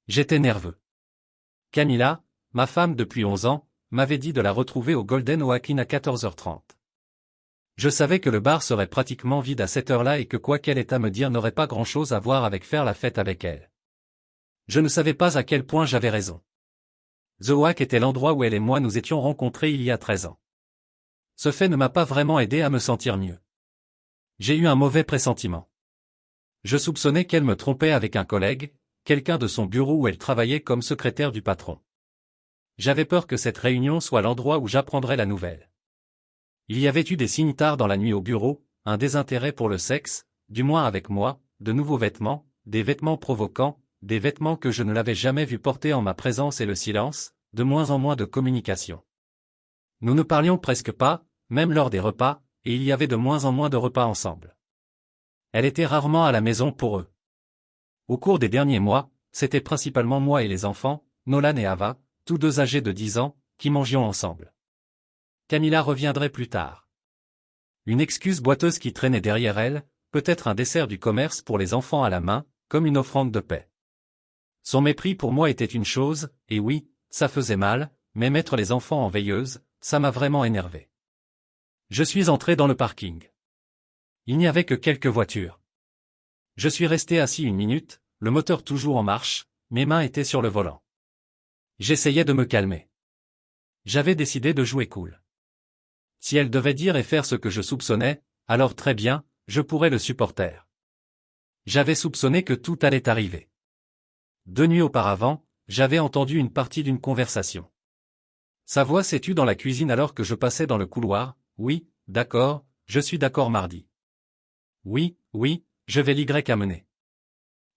J'étais nerveux. Camilla, ma femme depuis 11 ans, m'avait dit de la retrouver au Golden Oakin à 14h30. Je savais que le bar serait pratiquement vide à cette heure-là et que quoi qu'elle ait à me dire n'aurait pas grand-chose à voir avec faire la fête avec elle. Je ne savais pas à quel point j'avais raison. The Oak était l'endroit où elle et moi nous étions rencontrés il y a 13 ans. Ce fait ne m'a pas vraiment aidé à me sentir mieux. J'ai eu un mauvais pressentiment. Je soupçonnais qu'elle me trompait avec un collègue, quelqu'un de son bureau où elle travaillait comme secrétaire du patron. J'avais peur que cette réunion soit l'endroit où j'apprendrais la nouvelle. Il y avait eu des signes tard dans la nuit au bureau, un désintérêt pour le sexe, du moins avec moi, de nouveaux vêtements, des vêtements provoquants, des vêtements que je ne l'avais jamais vu porter en ma présence et le silence, de moins en moins de communication. Nous ne parlions presque pas, même lors des repas, et il y avait de moins en moins de repas ensemble. Elle était rarement à la maison pour eux. Au cours des derniers mois, c'était principalement moi et les enfants, Nolan et Ava, tous deux âgés de 10 ans, qui mangions ensemble. Camilla reviendrait plus tard. Une excuse boiteuse qui traînait derrière elle, peut-être un dessert du commerce pour les enfants à la main, comme une offrande de paix. Son mépris pour moi était une chose, et oui, ça faisait mal, mais mettre les enfants en veilleuse, ça m'a vraiment énervé. Je suis entré dans le parking. Il n'y avait que quelques voitures. Je suis resté assis 1 minute, le moteur toujours en marche, mes mains étaient sur le volant. J'essayais de me calmer. J'avais décidé de jouer cool. Si elle devait dire et faire ce que je soupçonnais, alors très bien, je pourrais le supporter. J'avais soupçonné que tout allait arriver. 2 nuits auparavant, j'avais entendu une partie d'une conversation. Sa voix s'est tue dans la cuisine alors que je passais dans le couloir. Oui, d'accord, je suis d'accord mardi. Oui, je vais l'Y amener.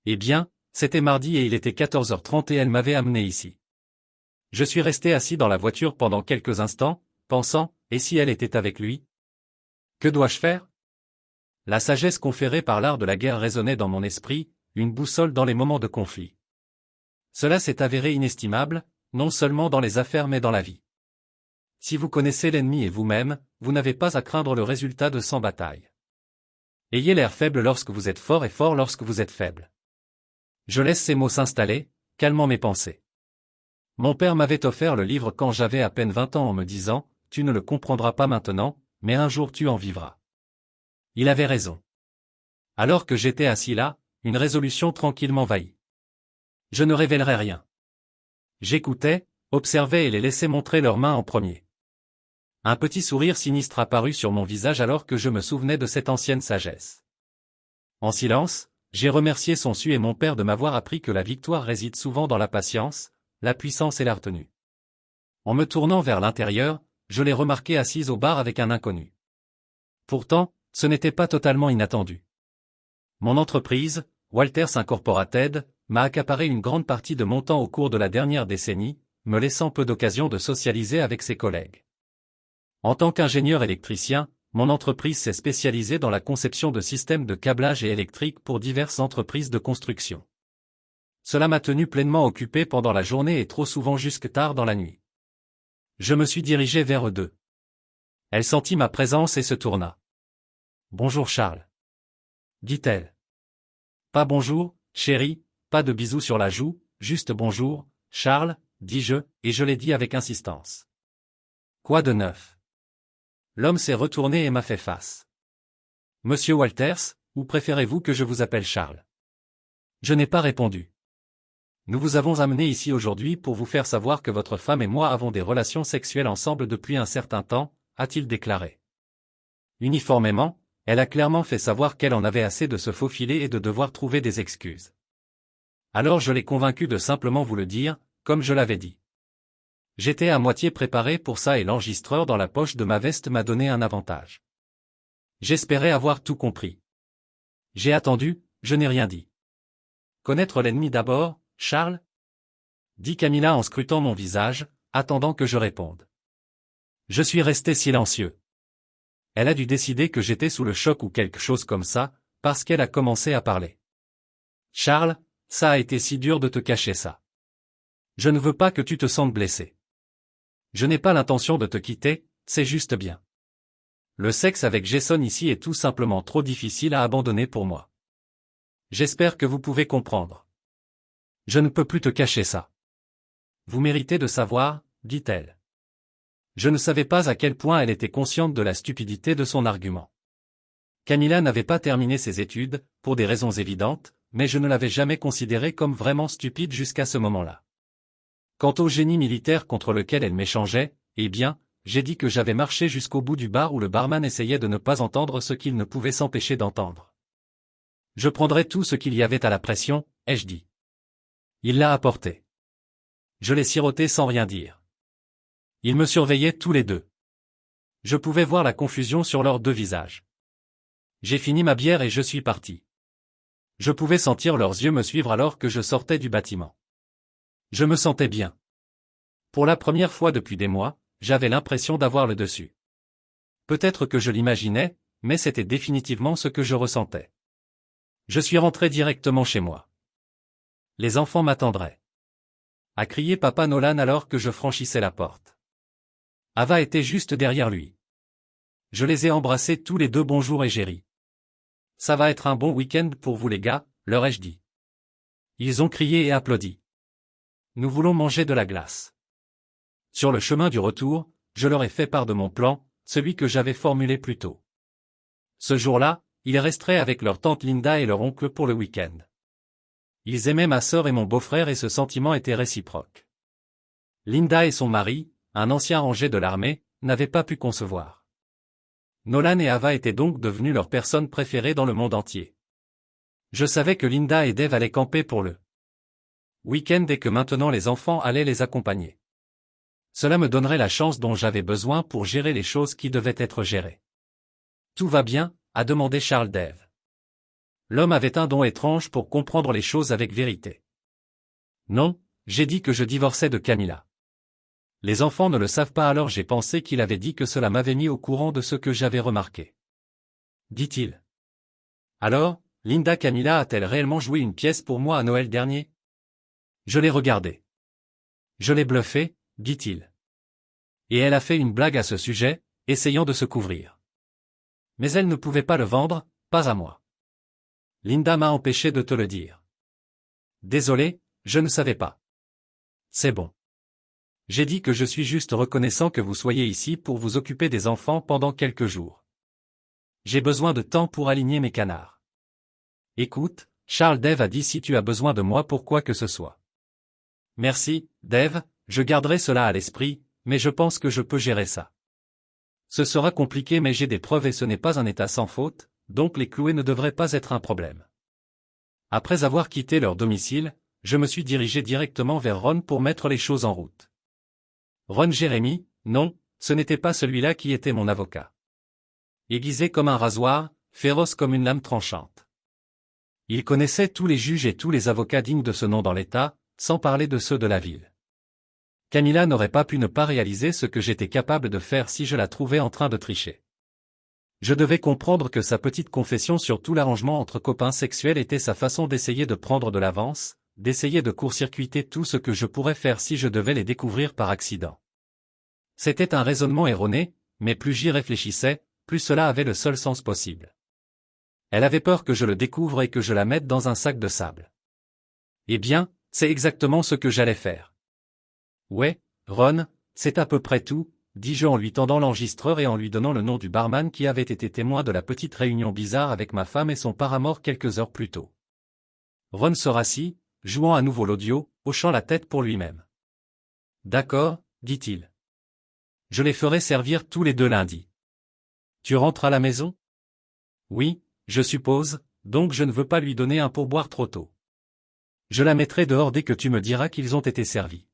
Eh bien, c'était mardi et il était 14h30 et elle m'avait amené ici. Je suis resté assis dans la voiture pendant quelques instants, pensant, et si elle était avec lui? Que dois-je faire? La sagesse conférée par l'art de la guerre résonnait dans mon esprit, une boussole dans les moments de conflit. Cela s'est avéré inestimable, non seulement dans les affaires mais dans la vie. Si vous connaissez l'ennemi et vous-même, vous n'avez pas à craindre le résultat de 100 batailles. Ayez l'air faible lorsque vous êtes fort et fort lorsque vous êtes faible. Je laisse ces mots s'installer, calmant mes pensées. Mon père m'avait offert le livre quand j'avais à peine 20 ans en me disant, « Tu ne le comprendras pas maintenant, mais un jour tu en vivras. » Il avait raison. Alors que j'étais assis là, une résolution tranquille m'envahit. Je ne révélerai rien. J'écoutais, observais et les laissais montrer leurs mains en premier. Un petit sourire sinistre apparut sur mon visage alors que je me souvenais de cette ancienne sagesse. En silence, j'ai remercié son su et mon père de m'avoir appris que la victoire réside souvent dans la patience, la puissance et la retenue. En me tournant vers l'intérieur, je l'ai remarqué assise au bar avec un inconnu. Pourtant, ce n'était pas totalement inattendu. Mon entreprise, Walters Incorporated, m'a accaparé une grande partie de mon temps au cours de la dernière décennie, me laissant peu d'occasion de socialiser avec ses collègues. En tant qu'ingénieur électricien, mon entreprise s'est spécialisée dans la conception de systèmes de câblage et électrique pour diverses entreprises de construction. Cela m'a tenu pleinement occupé pendant la journée et trop souvent jusque tard dans la nuit. Je me suis dirigé vers eux deux. Elle sentit ma présence et se tourna. « Bonjour Charles. » dit-elle. « Pas bonjour, chérie, pas de bisous sur la joue, juste bonjour, Charles, dis-je, et je l'ai dit avec insistance. Quoi de neuf? L'homme s'est retourné et m'a fait face. Monsieur Walters, ou préférez-vous que je vous appelle Charles? Je n'ai pas répondu. Nous vous avons amené ici aujourd'hui pour vous faire savoir que votre femme et moi avons des relations sexuelles ensemble depuis un certain temps, a-t-il déclaré. Uniformément, elle a clairement fait savoir qu'elle en avait assez de se faufiler et de devoir trouver des excuses. Alors je l'ai convaincu de simplement vous le dire, comme je l'avais dit. J'étais à moitié préparé pour ça et l'enregistreur dans la poche de ma veste m'a donné un avantage. J'espérais avoir tout compris. J'ai attendu, je n'ai rien dit. Connaître l'ennemi d'abord, Charles? Dit Camilla en scrutant mon visage, attendant que je réponde. Je suis resté silencieux. Elle a dû décider que j'étais sous le choc ou quelque chose comme ça, parce qu'elle a commencé à parler. Charles, ça a été si dur de te cacher ça. Je ne veux pas que tu te sentes blessé. Je n'ai pas l'intention de te quitter, c'est juste bien. Le sexe avec Jason ici est tout simplement trop difficile à abandonner pour moi. J'espère que vous pouvez comprendre. Je ne peux plus te cacher ça. Vous méritez de savoir, dit-elle. Je ne savais pas à quel point elle était consciente de la stupidité de son argument. Camilla n'avait pas terminé ses études, pour des raisons évidentes, mais je ne l'avais jamais considérée comme vraiment stupide jusqu'à ce moment-là. Quant au génie militaire contre lequel elle m'échangeait, eh bien, j'ai dit que j'avais marché jusqu'au bout du bar où le barman essayait de ne pas entendre ce qu'il ne pouvait s'empêcher d'entendre. Je prendrai tout ce qu'il y avait à la pression, ai-je dit. Il l'a apporté. Je l'ai siroté sans rien dire. Ils me surveillaient tous les deux. Je pouvais voir la confusion sur leurs deux visages. J'ai fini ma bière et je suis parti. Je pouvais sentir leurs yeux me suivre alors que je sortais du bâtiment. Je me sentais bien. Pour la première fois depuis des mois, j'avais l'impression d'avoir le dessus. Peut-être que je l'imaginais, mais c'était définitivement ce que je ressentais. Je suis rentré directement chez moi. Les enfants m'attendraient. A crié papa Nolan alors que je franchissais la porte. Ava était juste derrière lui. Je les ai embrassés tous les deux bonjour et j'ai ri. Ça va être un bon week-end pour vous les gars, leur ai-je dit. Ils ont crié et applaudi. Nous voulons manger de la glace. Sur le chemin du retour, je leur ai fait part de mon plan, celui que j'avais formulé plus tôt. Ce jour-là, ils resteraient avec leur tante Linda et leur oncle pour le week-end. Ils aimaient ma sœur et mon beau-frère et ce sentiment était réciproque. Linda et son mari, un ancien rangé de l'armée, n'avaient pas pu concevoir. Nolan et Ava étaient donc devenus leurs personnes préférées dans le monde entier. Je savais que Linda et Dave allaient camper pour le week-end et que maintenant les enfants allaient les accompagner. Cela me donnerait la chance dont j'avais besoin pour gérer les choses qui devaient être gérées. Tout va bien, a demandé Charles Dave. L'homme avait un don étrange pour comprendre les choses avec vérité. Non, j'ai dit que je divorçais de Camilla. Les enfants ne le savent pas alors j'ai pensé qu'il avait dit que cela m'avait mis au courant de ce que j'avais remarqué. Dit-il. Alors, Linda Camilla a-t-elle réellement joué une pièce pour moi à Noël dernier? Je l'ai regardé. Je l'ai bluffé, dit-il. Et elle a fait une blague à ce sujet, essayant de se couvrir. Mais elle ne pouvait pas le vendre, pas à moi. Linda m'a empêché de te le dire. Désolé, je ne savais pas. C'est bon. J'ai dit que je suis juste reconnaissant que vous soyez ici pour vous occuper des enfants pendant quelques jours. J'ai besoin de temps pour aligner mes canards. Écoute, Charles Dave a dit si tu as besoin de moi pour quoi que ce soit. Merci, Dave, je garderai cela à l'esprit, mais je pense que je peux gérer ça. Ce sera compliqué mais j'ai des preuves et ce n'est pas un état sans faute, donc les clouer ne devraient pas être un problème. Après avoir quitté leur domicile, je me suis dirigé directement vers Ron pour mettre les choses en route. Ron Jérémy, non, ce n'était pas celui-là qui était mon avocat. Aiguisé comme un rasoir, féroce comme une lame tranchante. Il connaissait tous les juges et tous les avocats dignes de ce nom dans l'État, sans parler de ceux de la ville. Camilla n'aurait pas pu ne pas réaliser ce que j'étais capable de faire si je la trouvais en train de tricher. Je devais comprendre que sa petite confession sur tout l'arrangement entre copains sexuels était sa façon d'essayer de prendre de l'avance, d'essayer de court-circuiter tout ce que je pourrais faire si je devais les découvrir par accident. C'était un raisonnement erroné, mais plus j'y réfléchissais, plus cela avait le seul sens possible. Elle avait peur que je le découvre et que je la mette dans un sac de sable. Eh bien, c'est exactement ce que j'allais faire. Ouais, Ron, c'est à peu près tout, dis-je en lui tendant l'enregistreur et en lui donnant le nom du barman qui avait été témoin de la petite réunion bizarre avec ma femme et son paramour quelques heures plus tôt. Ron se rassit, jouant à nouveau l'audio, hochant la tête pour lui-même. D'accord, dit-il. Je les ferai servir tous les deux lundi. Tu rentres à la maison? Oui, je suppose, donc je ne veux pas lui donner un pourboire trop tôt. Je la mettrai dehors dès que tu me diras qu'ils ont été servis.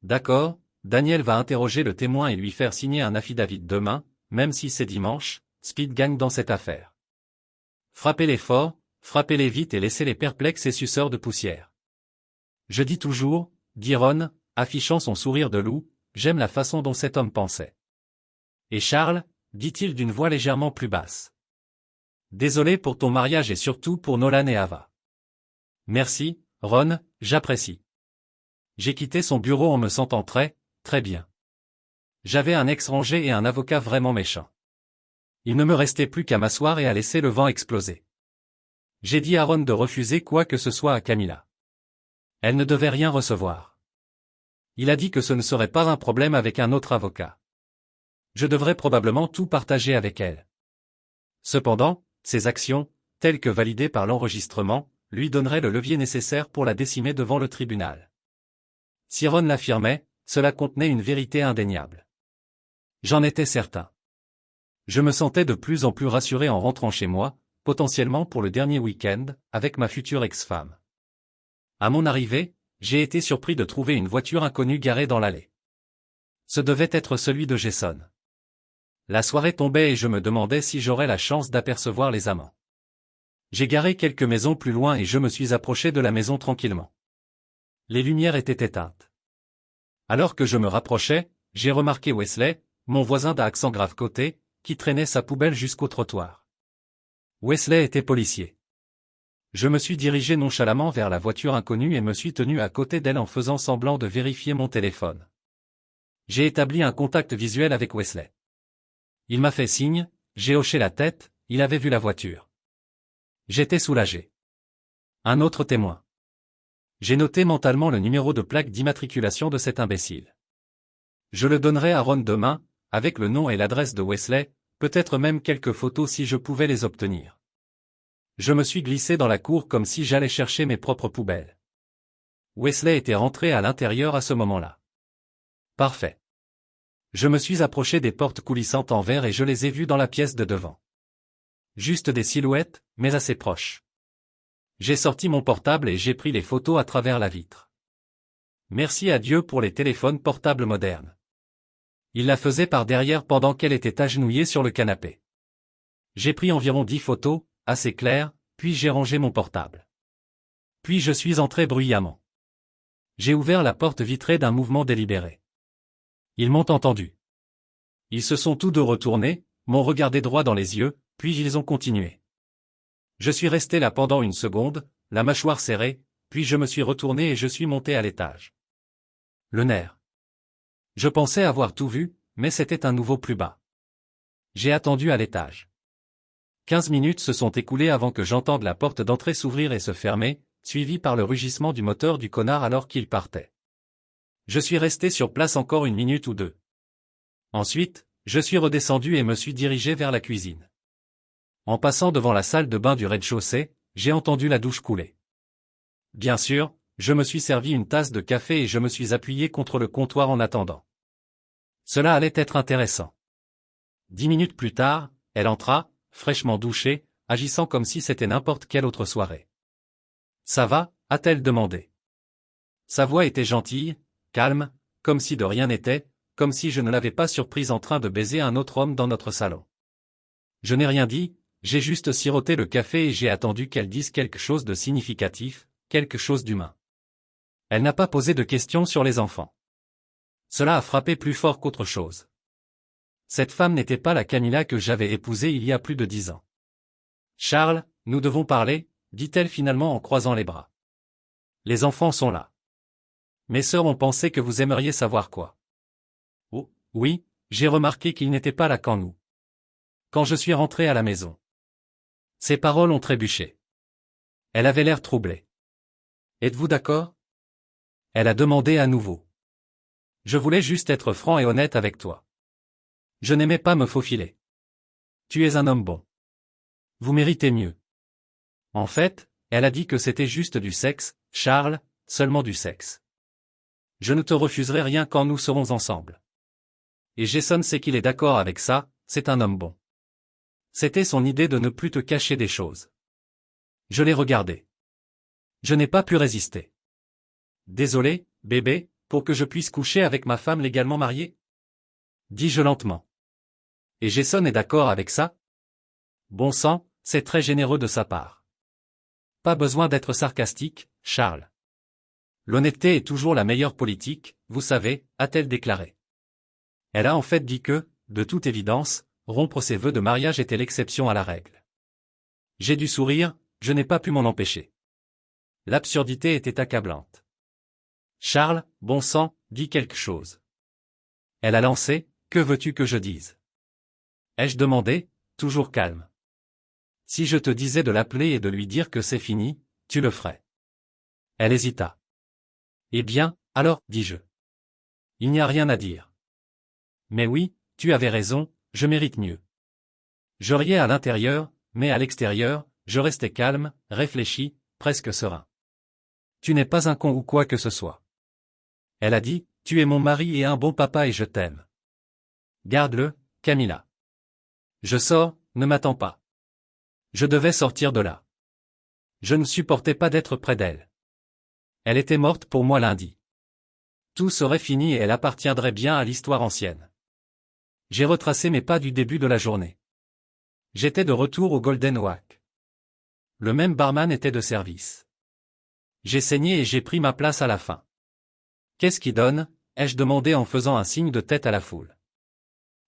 D'accord, Daniel va interroger le témoin et lui faire signer un affidavit demain, même si c'est dimanche, Speed gagne dans cette affaire. Frappez-les fort, frappez-les vite et laissez-les perplexes et suceurs de poussière. Je dis toujours, dit Ron, affichant son sourire de loup, j'aime la façon dont cet homme pensait. Et Charles, dit-il d'une voix légèrement plus basse. Désolé pour ton mariage et surtout pour Nolan et Ava. Merci, Ron, j'apprécie. J'ai quitté son bureau en me sentant très bien. J'avais un ex-rangé et un avocat vraiment méchant. Il ne me restait plus qu'à m'asseoir et à laisser le vent exploser. J'ai dit à Ron de refuser quoi que ce soit à Camilla. Elle ne devait rien recevoir. Il a dit que ce ne serait pas un problème avec un autre avocat. Je devrais probablement tout partager avec elle. Cependant, ses actions, telles que validées par l'enregistrement, lui donneraient le levier nécessaire pour la décimer devant le tribunal. Si Ron l'affirmait, cela contenait une vérité indéniable. J'en étais certain. Je me sentais de plus en plus rassuré en rentrant chez moi, potentiellement pour le dernier week-end, avec ma future ex-femme. À mon arrivée, j'ai été surpris de trouver une voiture inconnue garée dans l'allée. Ce devait être celui de Jason. La soirée tombait et je me demandais si j'aurais la chance d'apercevoir les amants. J'ai garé quelques maisons plus loin et je me suis approché de la maison tranquillement. Les lumières étaient éteintes. Alors que je me rapprochais, j'ai remarqué Wesley, mon voisin d'à accent grave côté, qui traînait sa poubelle jusqu'au trottoir. Wesley était policier. Je me suis dirigé nonchalamment vers la voiture inconnue et me suis tenu à côté d'elle en faisant semblant de vérifier mon téléphone. J'ai établi un contact visuel avec Wesley. Il m'a fait signe, j'ai hoché la tête, il avait vu la voiture. J'étais soulagé. Un autre témoin. J'ai noté mentalement le numéro de plaque d'immatriculation de cet imbécile. Je le donnerai à Ron demain, avec le nom et l'adresse de Wesley, peut-être même quelques photos si je pouvais les obtenir. Je me suis glissé dans la cour comme si j'allais chercher mes propres poubelles. Wesley était rentré à l'intérieur à ce moment-là. Parfait. Je me suis approché des portes coulissantes en verre et je les ai vues dans la pièce de devant. Juste des silhouettes, mais assez proches. J'ai sorti mon portable et j'ai pris les photos à travers la vitre. Merci à Dieu pour les téléphones portables modernes. Il la faisait par derrière pendant qu'elle était agenouillée sur le canapé. J'ai pris environ 10 photos, assez claires, puis j'ai rangé mon portable. Puis je suis entré bruyamment. J'ai ouvert la porte vitrée d'un mouvement délibéré. Ils m'ont entendu. Ils se sont tous deux retournés, m'ont regardé droit dans les yeux, puis ils ont continué. Je suis resté là pendant une seconde, la mâchoire serrée, puis je me suis retourné et je suis monté à l'étage. Le nerf. Je pensais avoir tout vu, mais c'était un nouveau plus bas. J'ai attendu à l'étage. 15 minutes se sont écoulées avant que j'entende la porte d'entrée s'ouvrir et se fermer, suivi par le rugissement du moteur du connard alors qu'il partait. Je suis resté sur place encore une minute ou deux. Ensuite, je suis redescendu et me suis dirigé vers la cuisine. En passant devant la salle de bain du rez-de-chaussée, j'ai entendu la douche couler. Bien sûr, je me suis servi une tasse de café et je me suis appuyé contre le comptoir en attendant. Cela allait être intéressant. 10 minutes plus tard, elle entra, fraîchement douchée, agissant comme si c'était n'importe quelle autre soirée. « Ça va ?» a-t-elle demandé. Sa voix était gentille, calme, comme si de rien n'était, comme si je ne l'avais pas surprise en train de baiser un autre homme dans notre salon. Je n'ai rien dit, j'ai juste siroté le café et j'ai attendu qu'elle dise quelque chose de significatif, quelque chose d'humain. Elle n'a pas posé de questions sur les enfants. Cela a frappé plus fort qu'autre chose. Cette femme n'était pas la Camilla que j'avais épousée il y a plus de 10 ans. « Charles, nous devons parler », dit-elle finalement en croisant les bras. « Les enfants sont là. Mes sœurs ont pensé que vous aimeriez savoir quoi. » « Oh, oui, j'ai remarqué qu'ils n'étaient pas là quand nous. Quand je suis rentré à la maison. » Ses paroles ont trébuché. Elle avait l'air troublée. « Êtes-vous d'accord ?» Elle a demandé à nouveau. « Je voulais juste être franc et honnête avec toi. Je n'aimais pas me faufiler. Tu es un homme bon. Vous méritez mieux. » En fait, elle a dit que c'était juste du sexe, Charles, seulement du sexe. Je ne te refuserai rien quand nous serons ensemble. Et Jason sait qu'il est d'accord avec ça, c'est un homme bon. C'était son idée de ne plus te cacher des choses. Je l'ai regardé. Je n'ai pas pu résister. Désolé, bébé, pour que je puisse coucher avec ma femme légalement mariée ? Dis-je lentement. Et Jason est d'accord avec ça ? Bon sang, c'est très généreux de sa part. Pas besoin d'être sarcastique, Charles. L'honnêteté est toujours la meilleure politique, vous savez, a-t-elle déclaré. Elle a en fait dit que, de toute évidence, rompre ses vœux de mariage était l'exception à la règle. J'ai dû sourire, je n'ai pas pu m'en empêcher. L'absurdité était accablante. Charles, bon sang, dis quelque chose. Elle a lancé, que veux-tu que je dise ? Ai-je demandé, toujours calme. Si je te disais de l'appeler et de lui dire que c'est fini, tu le ferais. Elle hésita. Eh bien, alors, dis-je. Il n'y a rien à dire. Mais oui, tu avais raison, je mérite mieux. Je riais à l'intérieur, mais à l'extérieur, je restais calme, réfléchi, presque serein. Tu n'es pas un con ou quoi que ce soit. Elle a dit, tu es mon mari et un bon papa et je t'aime. Garde-le, Camilla. Je sors, ne m'attends pas. Je devais sortir de là. Je ne supportais pas d'être près d'elle. Elle était morte pour moi lundi. Tout serait fini et elle appartiendrait bien à l'histoire ancienne. J'ai retracé mes pas du début de la journée. J'étais de retour au Golden Oak. Le même barman était de service. J'ai saigné et j'ai pris ma place à la fin. Qu'est-ce qui donne? Ai-je demandé en faisant un signe de tête à la foule.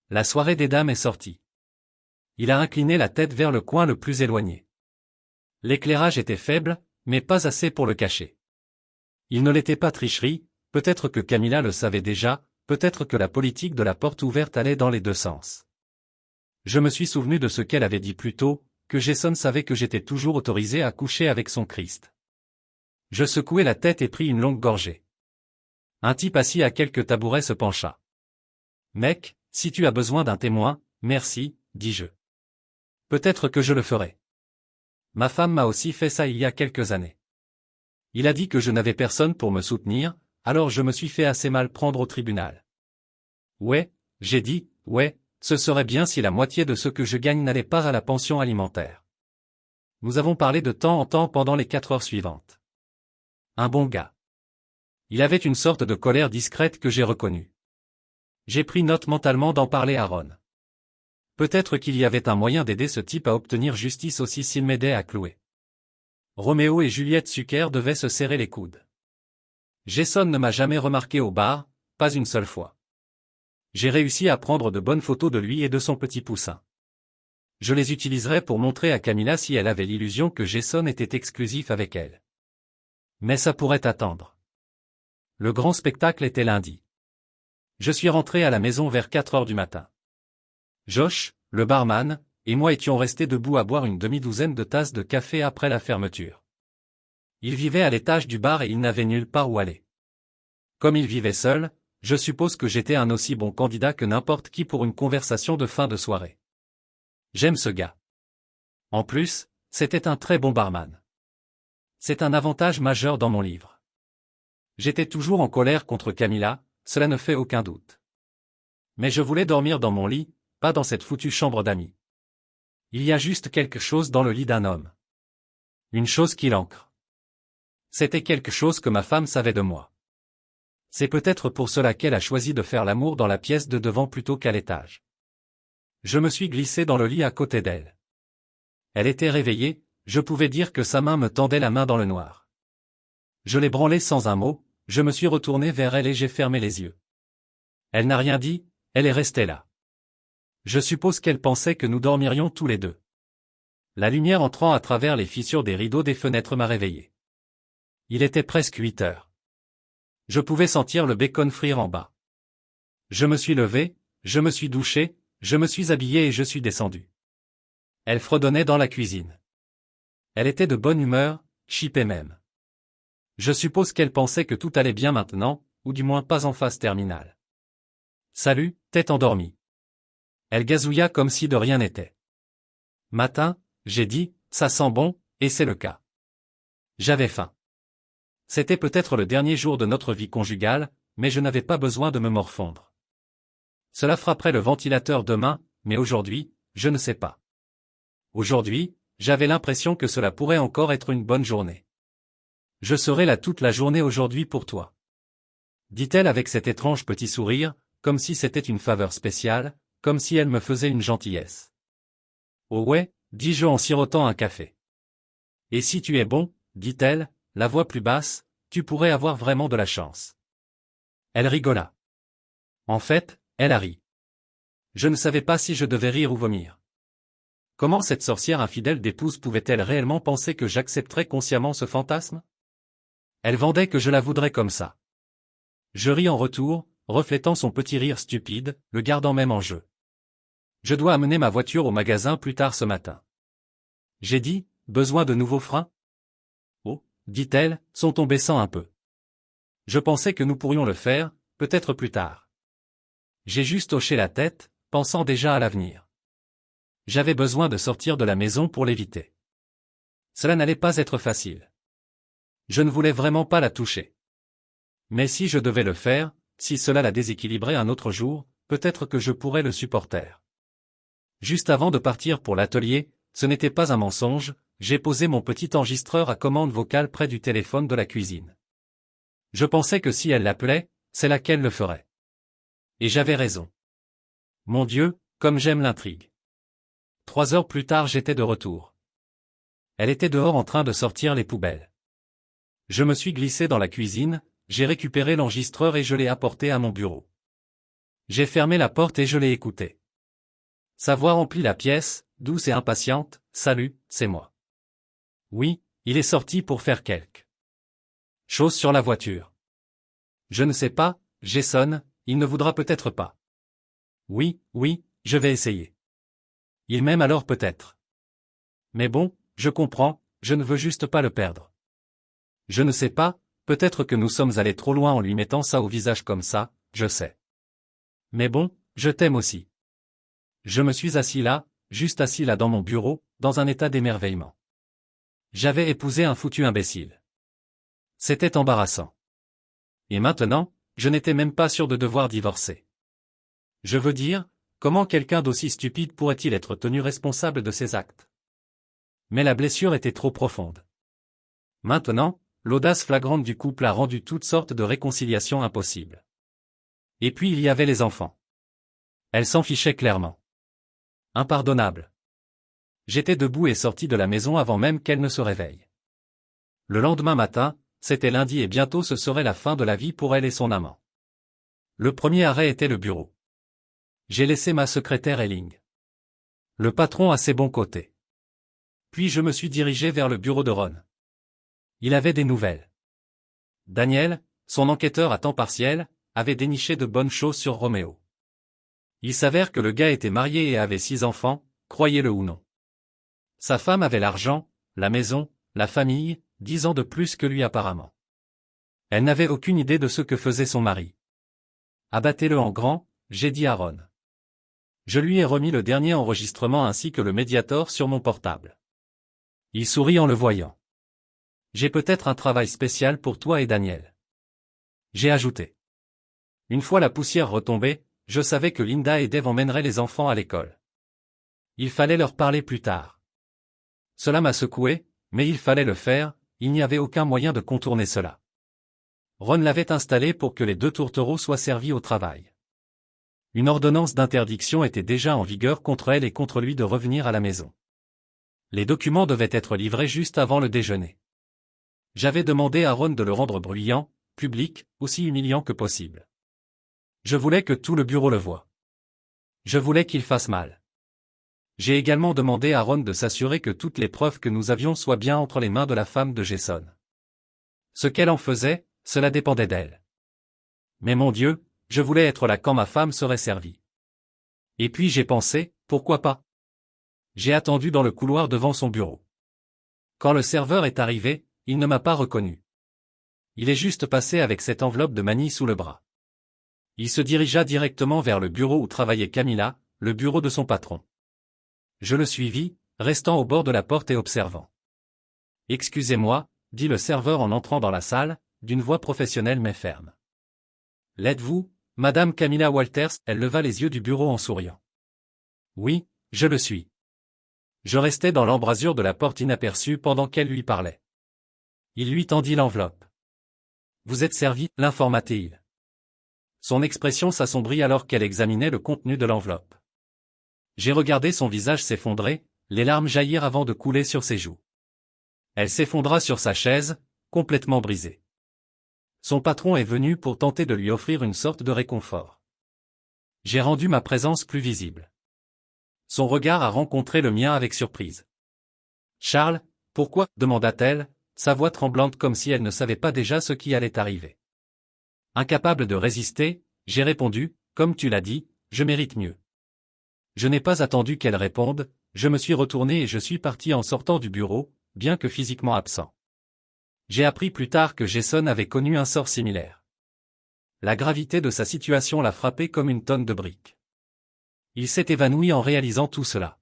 La soirée des dames est sortie. Il a incliné la tête vers le coin le plus éloigné. L'éclairage était faible, mais pas assez pour le cacher. Il ne l'était pas tricherie, peut-être que Camilla le savait déjà, peut-être que la politique de la porte ouverte allait dans les deux sens. Je me suis souvenu de ce qu'elle avait dit plus tôt, que Jason savait que j'étais toujours autorisé à coucher avec son Christ. Je secouai la tête et pris une longue gorgée. Un type assis à quelques tabourets se pencha. « Mec, si tu as besoin d'un témoin, merci, dis-je. Peut-être que je le ferai. Ma femme m'a aussi fait ça il y a quelques années. Il a dit que je n'avais personne pour me soutenir, alors je me suis fait assez mal prendre au tribunal. Ouais, j'ai dit, ouais, ce serait bien si la moitié de ce que je gagne n'allait pas à la pension alimentaire. Nous avons parlé de temps en temps pendant les 4 heures suivantes. Un bon gars. Il avait une sorte de colère discrète que j'ai reconnue. J'ai pris note mentalement d'en parler à Ron. Peut-être qu'il y avait un moyen d'aider ce type à obtenir justice aussi s'il m'aidait à clouer. Roméo et Juliette Sucker devaient se serrer les coudes. Jason ne m'a jamais remarqué au bar, pas une seule fois. J'ai réussi à prendre de bonnes photos de lui et de son petit poussin. Je les utiliserai pour montrer à Camilla si elle avait l'illusion que Jason était exclusif avec elle. Mais ça pourrait attendre. Le grand spectacle était lundi. Je suis rentré à la maison vers 4 heures du matin. Josh, le barman, et moi étions restés debout à boire une demi-douzaine de tasses de café après la fermeture. Il vivait à l'étage du bar et il n'avait nulle part où aller. Comme il vivait seul, je suppose que j'étais un aussi bon candidat que n'importe qui pour une conversation de fin de soirée. J'aime ce gars. En plus, c'était un très bon barman. C'est un avantage majeur dans mon livre. J'étais toujours en colère contre Camilla, cela ne fait aucun doute. Mais je voulais dormir dans mon lit, pas dans cette foutue chambre d'amis. Il y a juste quelque chose dans le lit d'un homme. Une chose qui l'ancre. C'était quelque chose que ma femme savait de moi. C'est peut-être pour cela qu'elle a choisi de faire l'amour dans la pièce de devant plutôt qu'à l'étage. Je me suis glissé dans le lit à côté d'elle. Elle était réveillée, je pouvais dire que sa main me tendait la main dans le noir. Je l'ai branlée sans un mot, je me suis retourné vers elle et j'ai fermé les yeux. Elle n'a rien dit, elle est restée là. Je suppose qu'elle pensait que nous dormirions tous les deux. La lumière entrant à travers les fissures des rideaux des fenêtres m'a réveillé. Il était presque 8 heures. Je pouvais sentir le bacon frire en bas. Je me suis levé, je me suis douché, je me suis habillé et je suis descendu. Elle fredonnait dans la cuisine. Elle était de bonne humeur, chipée même. Je suppose qu'elle pensait que tout allait bien maintenant, ou du moins pas en phase terminale. Salut, tête endormie. Elle gazouilla comme si de rien n'était. Matin, j'ai dit, ça sent bon, et c'est le cas. J'avais faim. C'était peut-être le dernier jour de notre vie conjugale, mais je n'avais pas besoin de me morfondre. Cela frapperait le ventilateur demain, mais aujourd'hui, je ne sais pas. Aujourd'hui, j'avais l'impression que cela pourrait encore être une bonne journée. Je serai là toute la journée aujourd'hui pour toi. Dit-elle avec cet étrange petit sourire, comme si c'était une faveur spéciale, comme si elle me faisait une gentillesse. Oh ouais, dis-je en sirotant un café. Et si tu es bon, dit-elle, la voix plus basse, tu pourrais avoir vraiment de la chance. Elle rigola. En fait, elle a ri. Je ne savais pas si je devais rire ou vomir. Comment cette sorcière infidèle d'épouse pouvait-elle réellement penser que j'accepterais consciemment ce fantasme? Elle vendait que je la voudrais comme ça. Je ris en retour, reflétant son petit rire stupide, le gardant même en jeu. Je dois amener ma voiture au magasin plus tard ce matin. J'ai dit, besoin de nouveaux freins? Oh, dit-elle, son ton baissant un peu. Je pensais que nous pourrions le faire, peut-être plus tard. J'ai juste hoché la tête, pensant déjà à l'avenir. J'avais besoin de sortir de la maison pour l'éviter. Cela n'allait pas être facile. Je ne voulais vraiment pas la toucher. Mais si je devais le faire, si cela la déséquilibrait un autre jour, peut-être que je pourrais le supporter. Juste avant de partir pour l'atelier, ce n'était pas un mensonge, j'ai posé mon petit enregistreur à commande vocale près du téléphone de la cuisine. Je pensais que si elle l'appelait, c'est là qu'elle le ferait. Et j'avais raison. Mon Dieu, comme j'aime l'intrigue. 3 heures plus tard j'étais de retour. Elle était dehors en train de sortir les poubelles. Je me suis glissé dans la cuisine, j'ai récupéré l'enregistreur et je l'ai apporté à mon bureau. J'ai fermé la porte et je l'ai écouté. Sa voix remplit la pièce, douce et impatiente, « Salut, c'est moi. Oui, il est sorti pour faire quelque chose sur la voiture. Je ne sais pas, Jason, il ne voudra peut-être pas. Oui, je vais essayer. Il m'aime alors peut-être. Mais bon, je comprends, je ne veux juste pas le perdre. Je ne sais pas, peut-être que nous sommes allés trop loin en lui mettant ça au visage comme ça, je sais. Mais bon, je t'aime aussi. Je me suis assis là, juste assis là dans mon bureau, dans un état d'émerveillement. J'avais épousé un foutu imbécile. C'était embarrassant. Et maintenant, je n'étais même pas sûr de devoir divorcer. Je veux dire, comment quelqu'un d'aussi stupide pourrait-il être tenu responsable de ses actes? Mais la blessure était trop profonde. Maintenant, l'audace flagrante du couple a rendu toutes sortes de réconciliations impossibles. Et puis il y avait les enfants. Elle s'en fichait clairement. Impardonnable. J'étais debout et sorti de la maison avant même qu'elle ne se réveille. Le lendemain matin, c'était lundi et bientôt ce serait la fin de la vie pour elle et son amant. Le premier arrêt était le bureau. J'ai laissé ma secrétaire Elling. Le patron a ses bons côtés. Puis je me suis dirigé vers le bureau de Ron. Il avait des nouvelles. Daniel, son enquêteur à temps partiel, avait déniché de bonnes choses sur Roméo. Il s'avère que le gars était marié et avait 6 enfants, croyez-le ou non. Sa femme avait l'argent, la maison, la famille, 10 ans de plus que lui apparemment. Elle n'avait aucune idée de ce que faisait son mari. Abattez-le en grand, j'ai dit à Ron. Je lui ai remis le dernier enregistrement ainsi que le Mediator sur mon portable. Il sourit en le voyant. J'ai peut-être un travail spécial pour toi et Daniel. J'ai ajouté. Une fois la poussière retombée, je savais que Linda et Dave emmèneraient les enfants à l'école. Il fallait leur parler plus tard. Cela m'a secoué, mais il fallait le faire, il n'y avait aucun moyen de contourner cela. Ron l'avait installé pour que les 2 tourtereaux soient servis au travail. Une ordonnance d'interdiction était déjà en vigueur contre elle et contre lui de revenir à la maison. Les documents devaient être livrés juste avant le déjeuner. J'avais demandé à Ron de le rendre bruyant, public, aussi humiliant que possible. Je voulais que tout le bureau le voie. Je voulais qu'il fasse mal. J'ai également demandé à Ron de s'assurer que toutes les preuves que nous avions soient bien entre les mains de la femme de Jason. Ce qu'elle en faisait, cela dépendait d'elle. Mais mon Dieu, je voulais être là quand ma femme serait servie. Et puis j'ai pensé, pourquoi pas? J'ai attendu dans le couloir devant son bureau. Quand le serveur est arrivé, il ne m'a pas reconnu. Il est juste passé avec cette enveloppe de manille sous le bras. Il se dirigea directement vers le bureau où travaillait Camilla, le bureau de son patron. Je le suivis, restant au bord de la porte et observant. « Excusez-moi » dit le serveur en entrant dans la salle, d'une voix professionnelle mais ferme. « L'êtes-vous, Madame Camilla Walters ?» Elle leva les yeux du bureau en souriant. « Oui, je le suis. » Je restais dans l'embrasure de la porte inaperçue pendant qu'elle lui parlait. Il lui tendit l'enveloppe. « Vous êtes servi » l'informa-t-il. Son expression s'assombrit alors qu'elle examinait le contenu de l'enveloppe. J'ai regardé son visage s'effondrer, les larmes jaillirent avant de couler sur ses joues. Elle s'effondra sur sa chaise, complètement brisée. Son patron est venu pour tenter de lui offrir une sorte de réconfort. J'ai rendu ma présence plus visible. Son regard a rencontré le mien avec surprise. « Charles, pourquoi ?» demanda-t-elle, sa voix tremblante comme si elle ne savait pas déjà ce qui allait arriver. Incapable de résister, j'ai répondu, « Comme tu l'as dit, je mérite mieux. » Je n'ai pas attendu qu'elle réponde, je me suis retourné et je suis parti en sortant du bureau, bien que physiquement absent. J'ai appris plus tard que Jason avait connu un sort similaire. La gravité de sa situation l'a frappé comme une tonne de briques. Il s'est évanoui en réalisant tout cela.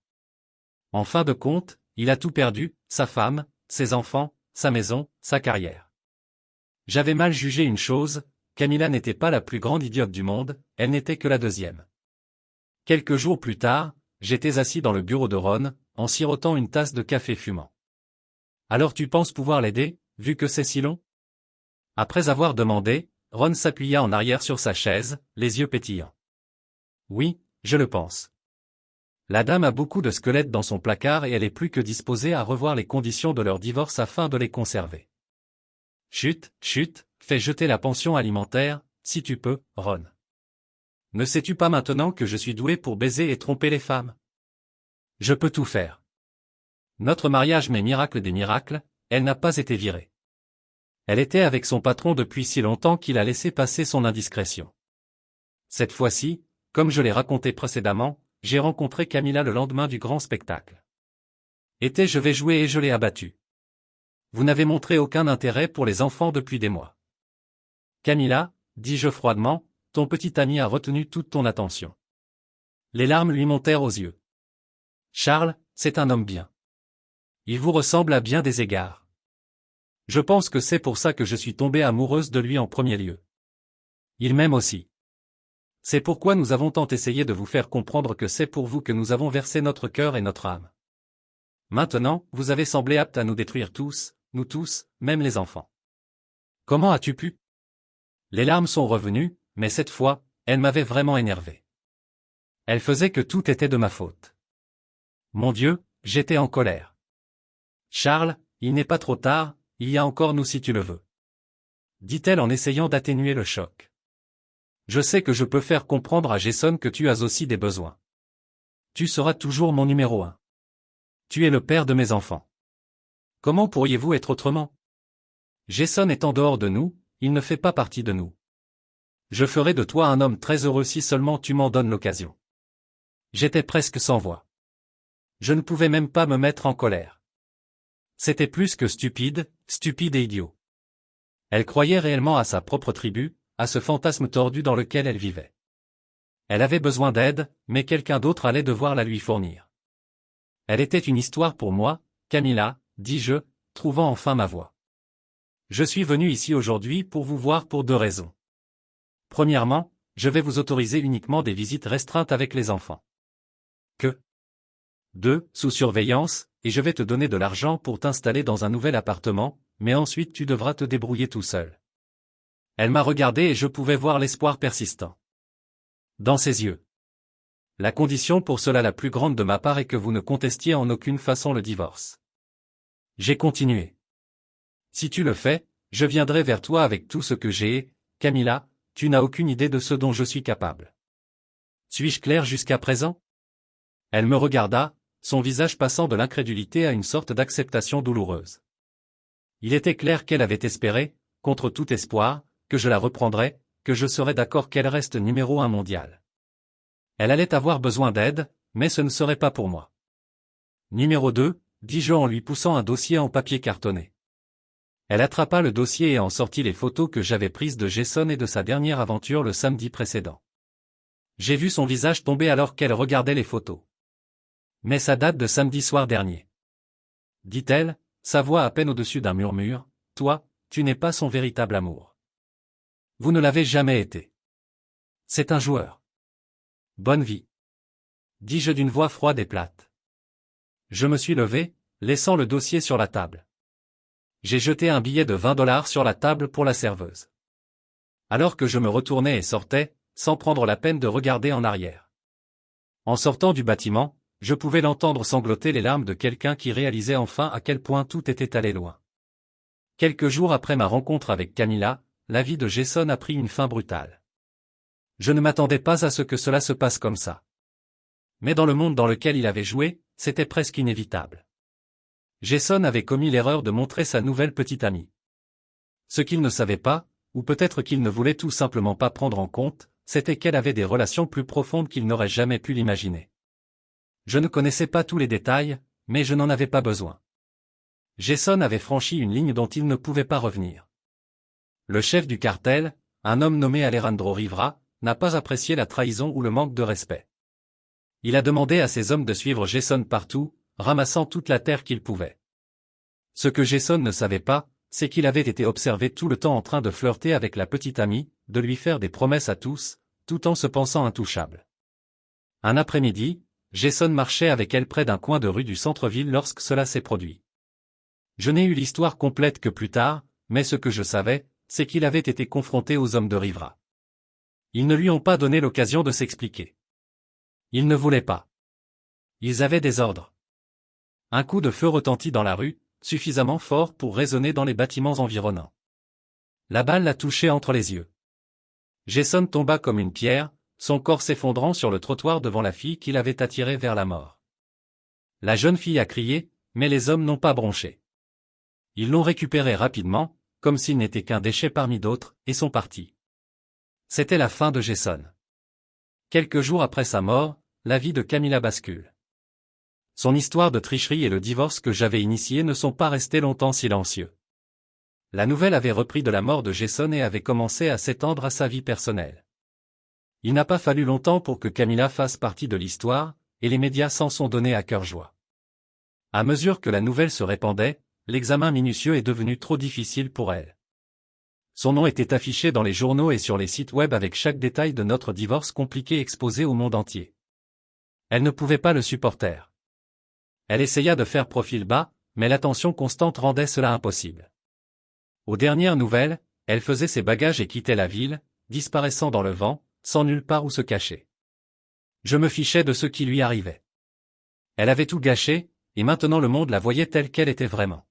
En fin de compte, il a tout perdu, sa femme, ses enfants, sa maison, sa carrière. J'avais mal jugé une chose, Camilla n'était pas la plus grande idiote du monde, elle n'était que la deuxième. Quelques jours plus tard, j'étais assis dans le bureau de Ron, en sirotant une tasse de café fumant. Alors tu penses pouvoir l'aider, vu que c'est si long? Après avoir demandé, Ron s'appuya en arrière sur sa chaise, les yeux pétillants. Oui, je le pense. La dame a beaucoup de squelettes dans son placard et elle est plus que disposée à revoir les conditions de leur divorce afin de les conserver. Chut, chut, fais jeter la pension alimentaire, si tu peux, Ron. Ne sais-tu pas maintenant que je suis doué pour baiser et tromper les femmes? Je peux tout faire. Notre mariage m'est miracle des miracles, elle n'a pas été virée. Elle était avec son patron depuis si longtemps qu'il a laissé passer son indiscrétion. Cette fois-ci, comme je l'ai raconté précédemment, j'ai rencontré Camilla le lendemain du grand spectacle. Je vais jouer et je l'ai abattue. Vous n'avez montré aucun intérêt pour les enfants depuis des mois. Camilla, dis-je froidement, ton petit ami a retenu toute ton attention. Les larmes lui montèrent aux yeux. Charles, c'est un homme bien. Il vous ressemble à bien des égards. Je pense que c'est pour ça que je suis tombée amoureuse de lui en premier lieu. Il m'aime aussi. C'est pourquoi nous avons tant essayé de vous faire comprendre que c'est pour vous que nous avons versé notre cœur et notre âme. Maintenant, vous avez semblé apte à nous détruire tous, nous tous, même les enfants. Comment as-tu pu? Les larmes sont revenues, mais cette fois, elle m'avait vraiment énervé. Elle faisait que tout était de ma faute. Mon Dieu, j'étais en colère. Charles, il n'est pas trop tard, il y a encore nous si tu le veux. Dit-elle en essayant d'atténuer le choc. Je sais que je peux faire comprendre à Jason que tu as aussi des besoins. Tu seras toujours mon numéro 1. Tu es le père de mes enfants. Comment pourriez-vous être autrement? Jason est en dehors de nous, il ne fait pas partie de nous. Je ferai de toi un homme très heureux si seulement tu m'en donnes l'occasion. J'étais presque sans voix. Je ne pouvais même pas me mettre en colère. C'était plus que stupide, stupide et idiot. Elle croyait réellement à sa propre tribu, à ce fantasme tordu dans lequel elle vivait. Elle avait besoin d'aide, mais quelqu'un d'autre allait devoir la lui fournir. Elle était une histoire pour moi, Camilla, dis-je, trouvant enfin ma voix. Je suis venu ici aujourd'hui pour vous voir pour 2 raisons. Premièrement, je vais vous autoriser uniquement des visites restreintes avec les enfants. 2. Sous surveillance, et je vais te donner de l'argent pour t'installer dans un nouvel appartement, mais ensuite tu devras te débrouiller tout seul. Elle m'a regardé et je pouvais voir l'espoir persistant dans ses yeux. La condition pour cela la plus grande de ma part est que vous ne contestiez en aucune façon le divorce. J'ai continué. Si tu le fais, je viendrai vers toi avec tout ce que j'ai et, Camilla, tu n'as aucune idée de ce dont je suis capable. Suis-je clair jusqu'à présent? Elle me regarda, son visage passant de l'incrédulité à une sorte d'acceptation douloureuse. Il était clair qu'elle avait espéré, contre tout espoir, que je la reprendrais, que je serais d'accord qu'elle reste numéro 1 mondial. Elle allait avoir besoin d'aide, mais ce ne serait pas pour moi. Numéro 2, dis-je en lui poussant un dossier en papier cartonné. Elle attrapa le dossier et en sortit les photos que j'avais prises de Jason et de sa dernière aventure le samedi précédent. J'ai vu son visage tomber alors qu'elle regardait les photos. Mais ça date de samedi soir dernier. Dit-elle, sa voix à peine au-dessus d'un murmure, toi, tu n'es pas son véritable amour. Vous ne l'avez jamais été. C'est un joueur. Bonne vie. Dis-je d'une voix froide et plate. Je me suis levé, laissant le dossier sur la table. J'ai jeté un billet de $20 sur la table pour la serveuse. Alors que je me retournais et sortais, sans prendre la peine de regarder en arrière. En sortant du bâtiment, je pouvais l'entendre sangloter les larmes de quelqu'un qui réalisait enfin à quel point tout était allé loin. Quelques jours après ma rencontre avec Camilla, la vie de Jason a pris une fin brutale. Je ne m'attendais pas à ce que cela se passe comme ça. Mais dans le monde dans lequel il avait joué, c'était presque inévitable. Jason avait commis l'erreur de montrer sa nouvelle petite amie. Ce qu'il ne savait pas, ou peut-être qu'il ne voulait tout simplement pas prendre en compte, c'était qu'elle avait des relations plus profondes qu'il n'aurait jamais pu l'imaginer. Je ne connaissais pas tous les détails, mais je n'en avais pas besoin. Jason avait franchi une ligne dont il ne pouvait pas revenir. Le chef du cartel, un homme nommé Alejandro Rivera, n'a pas apprécié la trahison ou le manque de respect. Il a demandé à ses hommes de suivre Jason partout, ramassant toute la terre qu'ils pouvaient. Ce que Jason ne savait pas, c'est qu'il avait été observé tout le temps en train de flirter avec la petite amie, de lui faire des promesses à tous, tout en se pensant intouchable. Un après-midi, Jason marchait avec elle près d'un coin de rue du centre-ville lorsque cela s'est produit. Je n'ai eu l'histoire complète que plus tard, mais ce que je savais, c'est qu'il avait été confronté aux hommes de Rivera. Ils ne lui ont pas donné l'occasion de s'expliquer. Ils ne voulaient pas. Ils avaient des ordres. Un coup de feu retentit dans la rue, suffisamment fort pour résonner dans les bâtiments environnants. La balle l'a touché entre les yeux. Jason tomba comme une pierre, son corps s'effondrant sur le trottoir devant la fille qu'il avait attirée vers la mort. La jeune fille a crié, mais les hommes n'ont pas bronché. Ils l'ont récupéré rapidement, comme s'il n'était qu'un déchet parmi d'autres, et sont partis. C'était la fin de Jason. Quelques jours après sa mort, la vie de Camila bascule. Son histoire de tricherie et le divorce que j'avais initié ne sont pas restés longtemps silencieux. La nouvelle avait repris de la mort de Jason et avait commencé à s'étendre à sa vie personnelle. Il n'a pas fallu longtemps pour que Camila fasse partie de l'histoire, et les médias s'en sont donnés à cœur joie. À mesure que la nouvelle se répandait, l'examen minutieux est devenu trop difficile pour elle. Son nom était affiché dans les journaux et sur les sites web avec chaque détail de notre divorce compliqué exposé au monde entier. Elle ne pouvait pas le supporter. Elle essaya de faire profil bas, mais l'attention constante rendait cela impossible. Aux dernières nouvelles, elle faisait ses bagages et quittait la ville, disparaissant dans le vent, sans nulle part où se cacher. Je me fichais de ce qui lui arrivait. Elle avait tout gâché, et maintenant le monde la voyait telle qu'elle était vraiment.